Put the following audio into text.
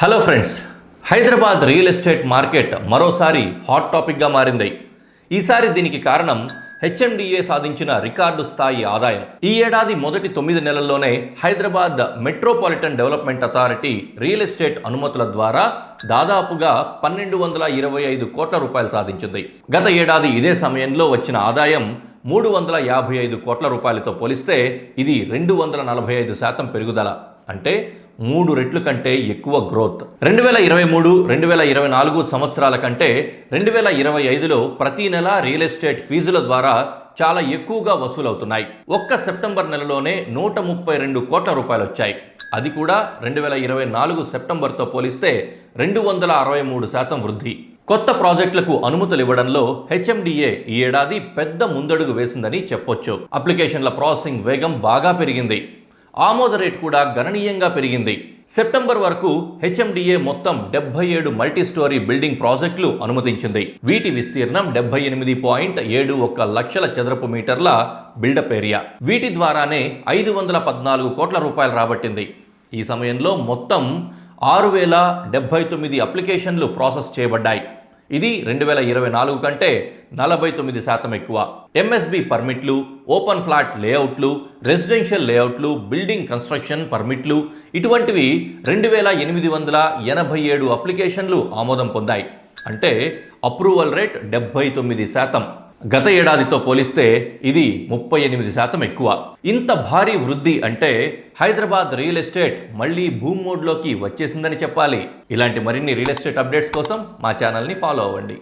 Hello friends, Hyderabad real estate market మరోసారి hot టాపిక్గా మారింది. ఈసారి దీనికి కారణం హెచ్ఎండిఏ సాధించిన రికార్డు స్థాయి ఆదాయం. ఈ ఏడాది మొదటి 9 నెలల్లోనే Hyderabad metropolitan development authority real estate అనుమతుల ద్వారా దాదాపుగా 1225 కోట్ల రూపాయలు సాధించింది. గత ఏడాది ఇదే సమయంలో వచ్చిన ఆదాయం 355 కోట్ల రూపాయలతో పోలిస్తే ఇది 245% పెరుగుదల, అంటే 3 రెట్లు కంటే ఎక్కువ గ్రోత్. 2023-2024 సంవత్సరాల కంటే 2025లో ప్రతి నెల రియల్ ఎస్టేట్ ఫీజుల ద్వారా చాలా ఎక్కువగా వసూలవుతున్నాయి. ఒక్క సెప్టెంబర్ నెలలోనే 132 కోట్ల రూపాయలు వచ్చాయి. అది కూడా 2024 సెప్టెంబర్తో పోలిస్తే 263% వృద్ధి. కొత్త ప్రాజెక్టులకు అనుమతులు ఇవ్వడంలో హెచ్ఎండిఏ ఈ ఏడాది పెద్ద ముందడుగు వేసిందని చెప్పొచ్చు. అప్లికేషన్ల ప్రాసెసింగ్ వేగం బాగా పెరిగింది. ఆమోద రేటు కూడా గణనీయంగా పెరిగింది. సెప్టెంబర్ వరకు హెచ్ఎండిఏ మొత్తం 77 మల్టీ స్టోరీ బిల్డింగ్ ప్రాజెక్టులు అనుమతించింది. వీటి విస్తీర్ణం 78.71 లక్షల చదరపు మీటర్ల బిల్డప్ ఏరియా. వీటి ద్వారానే 514 కోట్ల రూపాయలు రాబట్టింది. ఈ సమయంలో మొత్తం 6079 అప్లికేషన్లు ప్రాసెస్ చేయబడ్డాయి. ఇది 2024 కంటే 49% ఎక్కువ. ఎంఎస్బి పర్మిట్లు, ఓపెన్ ఫ్లాట్ లేఅవుట్లు, రెసిడెన్షియల్ లేఅవుట్లు, బిల్డింగ్ కన్స్ట్రక్షన్ పర్మిట్లు ఇటువంటివి 2887 అప్లికేషన్లు ఆమోదం పొందాయి. అంటే అప్రూవల్ రేట్ 79%. గత ఏడాదితో పోలిస్తే ఇది 38% ఎక్కువ. ఇంత భారీ వృద్ధి అంటే హైదరాబాద్ రియల్ ఎస్టేట్ మళ్ళీ బూమ్ మోడ్లోకి వచ్చేసిందని చెప్పాలి. ఇలాంటి మరిన్ని రియల్ ఎస్టేట్ అప్డేట్స్ కోసం మా ఛానల్ని ఫాలో అవ్వండి.